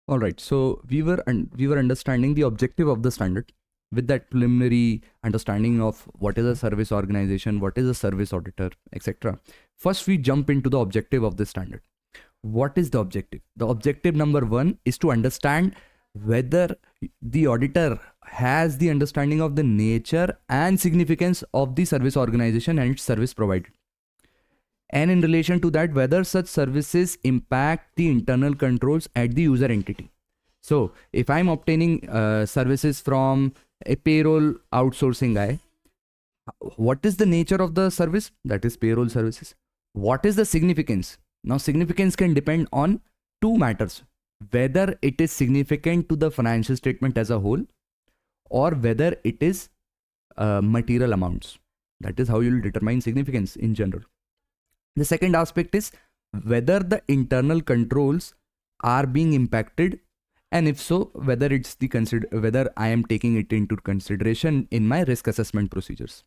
All right. So we were understanding the objective of the standard with that preliminary understanding of what is a service organization, what is a service auditor, etc. First, we jump into the objective of the standard. What is the objective? The objective number one is to understand whether the auditor has the understanding of the nature and significance of the service organization and its service provided, and in relation to that, whether such services impact the internal controls at the user entity. So if I'm obtaining services from a payroll outsourcing guy, what is the nature of the service? That is payroll services. What is the significance? Now significance can depend on two matters: whether it is significant to the financial statement as a whole, or whether it is material amounts. That is how you will determine significance in general. The second aspect is whether the internal controls are being impacted, and if so, whether it's the whether I am taking it into consideration in my risk assessment procedures.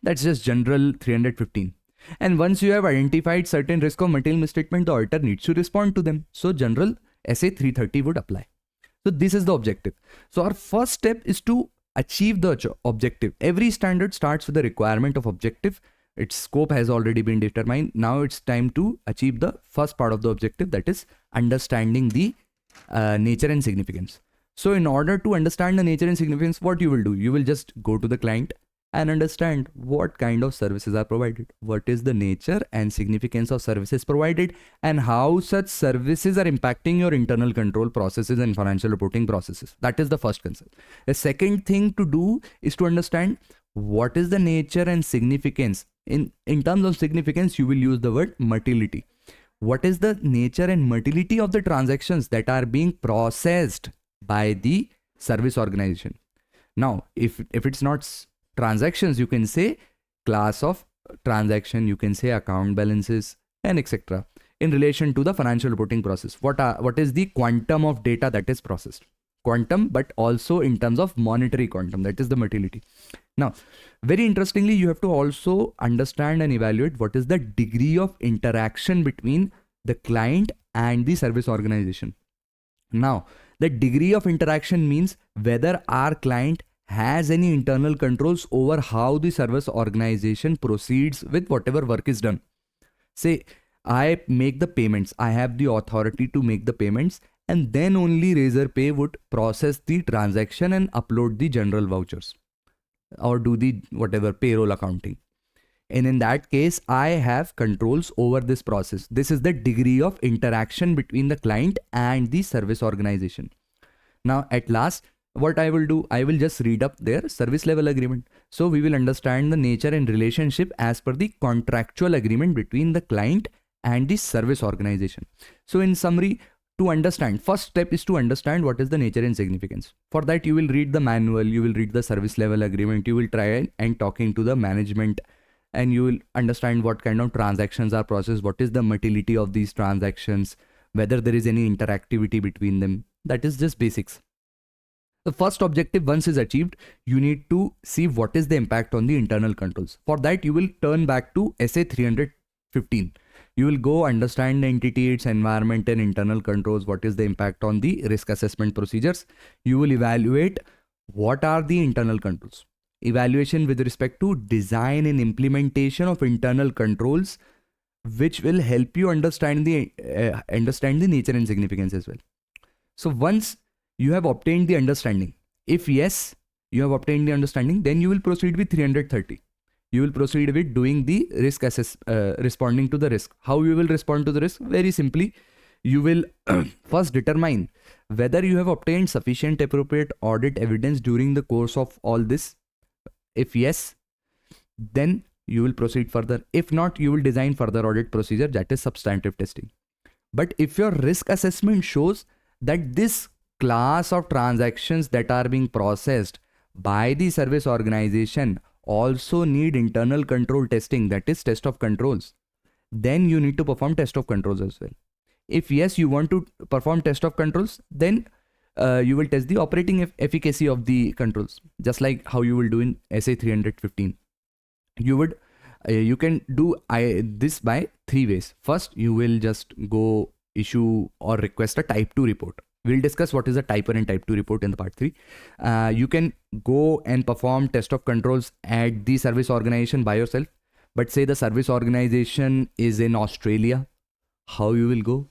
That's just general 315. And once you have identified certain risk of material misstatement, the auditor needs to respond to them. So general SA 330 would apply. So this is the objective. So our first step is to achieve the objective. Every standard starts with the requirement of objective. Its scope has already been determined. Now it's time to achieve the first part of the objective, that is understanding the nature and significance. So in order to understand the nature and significance, what you will do? You will just go to the client and understand what kind of services are provided, what is the nature and significance of services provided, and how such services are impacting your internal control processes and financial reporting processes. That is the first concept. The second thing to do is to understand what is the nature and significance. In terms of significance, you will use the word motility. What is the nature and motility of the transactions that are being processed by the service organization? Now, if it's not transactions, you can say class of transaction, you can say account balances, and etc. In relation to the financial reporting process, what is the quantum of data that is processed? Quantum, but also in terms of monetary quantum, that is the motility. Now, very interestingly, you have to also understand and evaluate what is the degree of interaction between the client and the service organization. Now, the degree of interaction means whether our client has any internal controls over how the service organization proceeds with whatever work is done. Say, I make the payments, I have the authority to make the payments, and then only Razorpay would process the transaction and upload the general vouchers or do the whatever payroll accounting. And in that case, I have controls over this process. This is the degree of interaction between the client and the service organization. Now, at last, what I will do, I will just read up their service level agreement. So we will understand the nature and relationship as per the contractual agreement between the client and the service organization. So in summary, to understand, first step is to understand what is the nature and significance. For that, you will read the manual, you will read the service level agreement, you will try and talking to the management, and you will understand what kind of transactions are processed, what is the motility of these transactions, whether there is any interactivity between them. That is just basics. The first objective once is achieved, you need to see what is the impact on the internal controls. For that, you will turn back to SA 315. You will go understand the entity, its environment and internal controls, what is the impact on the risk assessment procedures. You will evaluate what are the internal controls. Evaluation with respect to design and implementation of internal controls, which will help you understand the nature and significance as well. So once you have obtained the understanding, if yes, you have obtained the understanding, then you will proceed with 330. You will proceed with doing the risk responding to the risk. How you will respond to the risk? Very simply, you will first determine whether you have obtained sufficient appropriate audit evidence during the course of all this. If yes, then you will proceed further. If not, you will design further audit procedure, that is substantive testing. But if your risk assessment shows that this class of transactions that are being processed by the service organization also need internal control testing, that is test of controls, then you need to perform test of controls as well. If yes, you want to perform test of controls, then you will test the operating efficacy of the controls, just like how you will do in SA 315. You can do this by three ways. First, you will just go issue or request a type 2 report. We'll discuss what is a type 1 and type 2 report in the part 3. You can go and perform test of controls at the service organization by yourself. But say the service organization is in Australia. How you will go?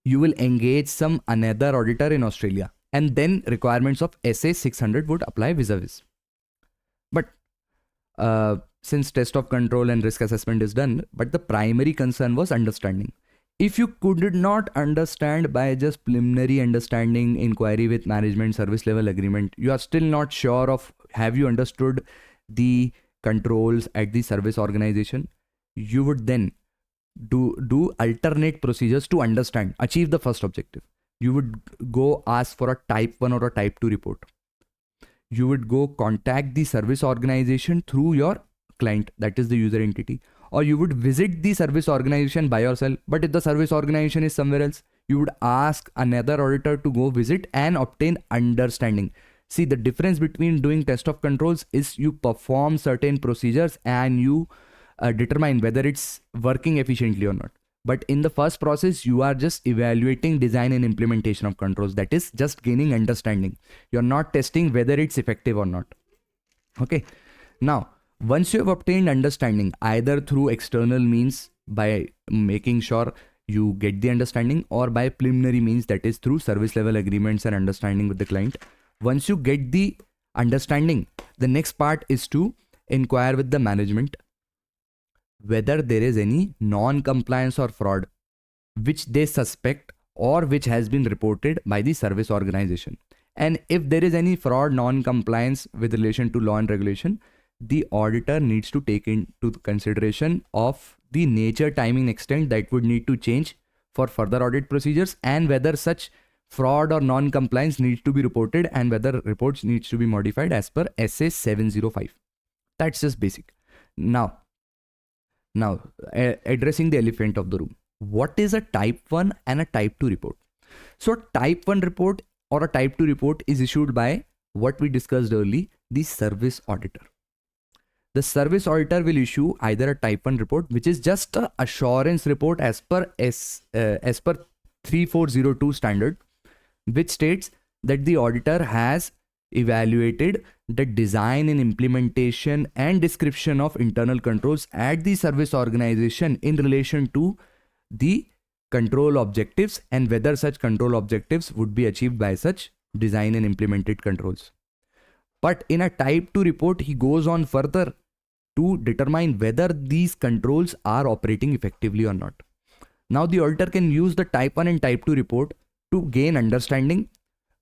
You will engage some another auditor in Australia, and then requirements of SA 600 would apply vis-a-vis. But since test of control and risk assessment is done, but the primary concern was understanding. If you could not understand by just preliminary understanding, inquiry with management, service level agreement, you are still not sure of have you understood the controls at the service organization, you would then do alternate procedures to understand, achieve the first objective. You would go ask for a type 1 or a type 2 report. You would go contact the service organization through your client, that is the user entity, or you would visit the service organization by yourself. But if the service organization is somewhere else, you would ask another auditor to go visit and obtain understanding. See, the difference between doing test of controls is you perform certain procedures and you determine whether it's working efficiently or not. But in the first process, you are just evaluating design and implementation of controls. That is just gaining understanding. You're not testing whether it's effective or not. Okay. Now, once you have obtained understanding, either through external means by making sure you get the understanding, or by preliminary means, that is through service level agreements and understanding with the client. Once you get the understanding, the next part is to inquire with the management whether there is any non-compliance or fraud which they suspect or which has been reported by the service organization. And if there is any fraud, non-compliance with relation to law and regulation, the auditor needs to take into consideration of the nature, timing, extent that would need to change for further audit procedures, and whether such fraud or non-compliance needs to be reported, and whether reports needs to be modified as per SA 705. That's just basic. Now, addressing the elephant of the room. What is a type 1 and a type 2 report? So type 1 report or a type 2 report is issued by what we discussed earlier, the service auditor. The service auditor will issue either a type 1 report, which is just a assurance report as per 3402 standard, which states that the auditor has evaluated the design and implementation and description of internal controls at the service organization in relation to the control objectives, and whether such control objectives would be achieved by such design and implemented controls. But in a type 2 report, he goes on further to determine whether these controls are operating effectively or not. Now the auditor can use the type 1 and type 2 report to gain understanding,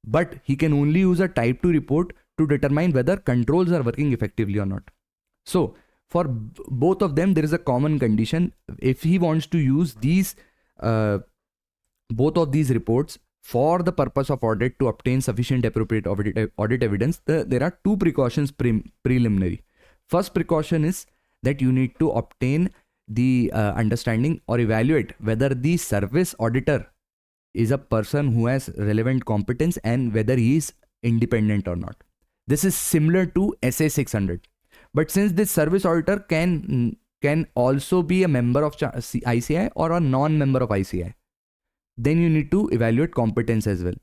but he can only use a type 2 report to determine whether controls are working effectively or not. So for both of them, there is a common condition. If he wants to use these both of these reports for the purpose of audit to obtain sufficient appropriate audit evidence, there are two precautions preliminary. First precaution is that you need to obtain the understanding or evaluate whether the service auditor is a person who has relevant competence and whether he is independent or not. This is similar to SA 600. But since this service auditor can also be a member of ICAI or a non-member of ICAI, then you need to evaluate competence as well.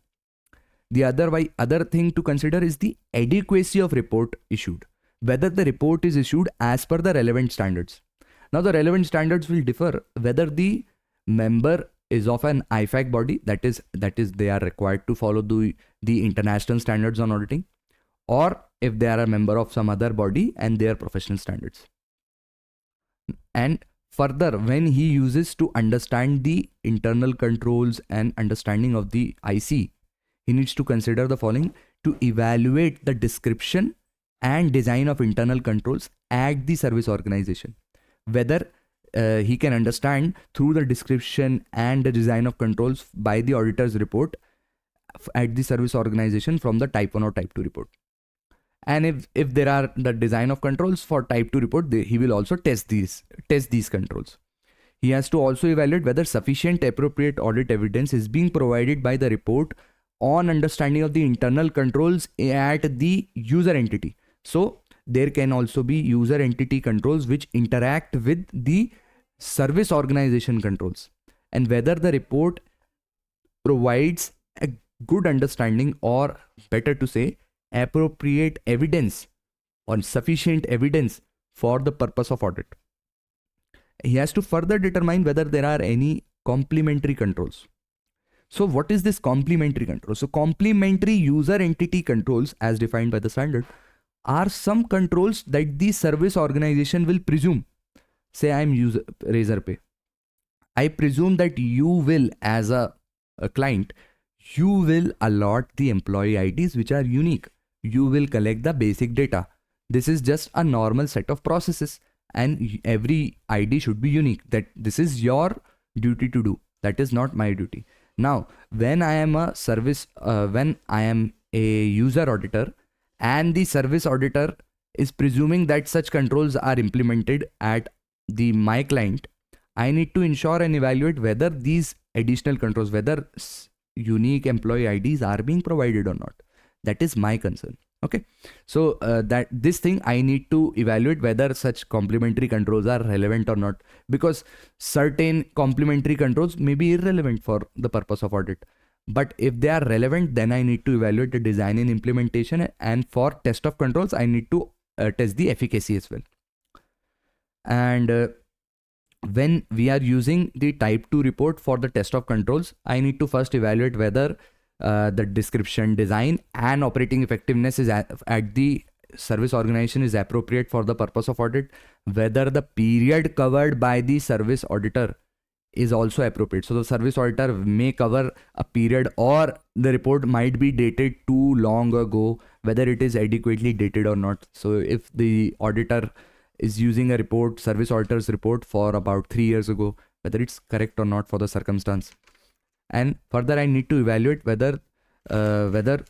The other thing to consider is the adequacy of report issued, whether the report is issued as per the relevant standards. Now the relevant standards will differ whether the member is of an IFAC body, that is they are required to follow the international standards on auditing, or if they are a member of some other body and their professional standards. And further, when he uses to understand the internal controls and understanding of the IC, he needs to consider the following: to evaluate the description and design of internal controls at the service organization, whether he can understand through the description and the design of controls by the auditor's report at the service organization from the type 1 or type 2 report. And if there are the design of controls for type 2 report, he will also test these controls. He has to also evaluate whether sufficient appropriate audit evidence is being provided by the report on understanding of the internal controls at the user entity. So there can also be user entity controls which interact with the service organization controls, and whether the report provides a good understanding, or better to say, appropriate evidence or sufficient evidence for the purpose of audit. He has to further determine whether there are any complementary controls. So what is this complementary control? So complementary user entity controls, as defined by the standard, are some controls that the service organization will presume. Say I'm user Razorpay. I presume that you will, as a client, you will allot the employee IDs which are unique. You will collect the basic data. This is just a normal set of processes, and every ID should be unique. That this is your duty to do. That is not my duty. Now, when I am a when I am a user auditor, and the service auditor is presuming that such controls are implemented at my client, I need to ensure and evaluate whether these additional controls, whether unique employee IDs are being provided or not. That is my concern. Okay, so that this thing I need to evaluate whether such complementary controls are relevant or not, because certain complementary controls may be irrelevant for the purpose of audit. But if they are relevant, then I need to evaluate the design and implementation, and for test of controls, I need to test the efficacy as well. And when we are using the type 2 report for the test of controls, I need to first evaluate whether the description, design, and operating effectiveness is at the service organization is appropriate for the purpose of audit, whether the period covered by the service auditor is also appropriate. So the service auditor may cover a period, or the report might be dated too long ago, whether it is adequately dated or not. So if the auditor is using a report, service auditor's report, for about 3 years ago, whether it's correct or not for the circumstance. And further, I need to evaluate whether the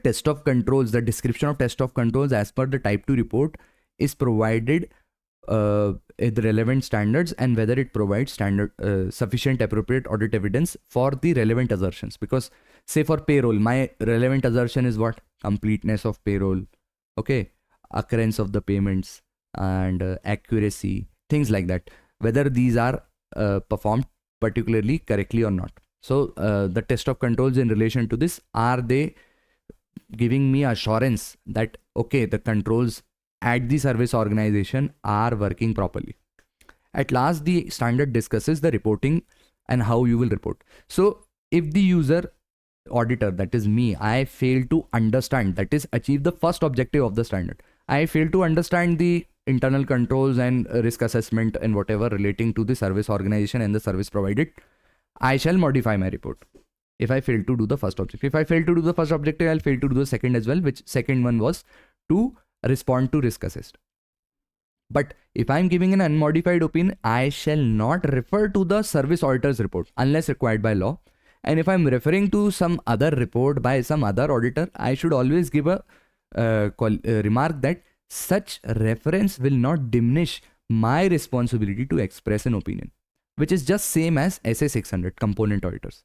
test of controls, the description of test of controls as per the type 2 report is provided with relevant standards, and whether it provides sufficient appropriate audit evidence for the relevant assertions. Because say for payroll, my relevant assertion is what? Completeness of payroll, okay, occurrence of the payments, and accuracy, things like that, whether these are performed particularly correctly or not. So the test of controls in relation to this, are they giving me assurance that okay, the controls at the service organization are working properly? At last, the standard discusses the reporting and how you will report. So if the user auditor, that is me, I fail to understand, that is achieve the first objective of the standard, I fail to understand the internal controls and risk assessment and whatever relating to the service organization and the service provided, I shall modify my report if I fail to do the first objective. If I fail to do the first objective, I'll fail to do the second as well, which second one was to respond to risk assessed. But if I'm giving an unmodified opinion, I shall not refer to the service auditor's report unless required by law. And if I'm referring to some other report by some other auditor, I should always give a remark that such reference will not diminish my responsibility to express an opinion, which is just same as SA 600 component auditors.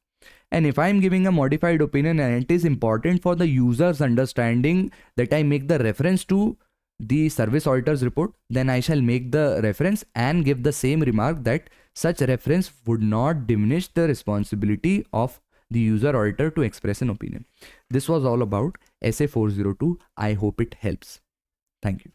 And if I'm giving a modified opinion and it is important for the user's understanding that I make the reference to the service auditor's report, then I shall make the reference and give the same remark that such reference would not diminish the responsibility of the user auditor to express an opinion. This was all about SA 402. I hope it helps. Thank you.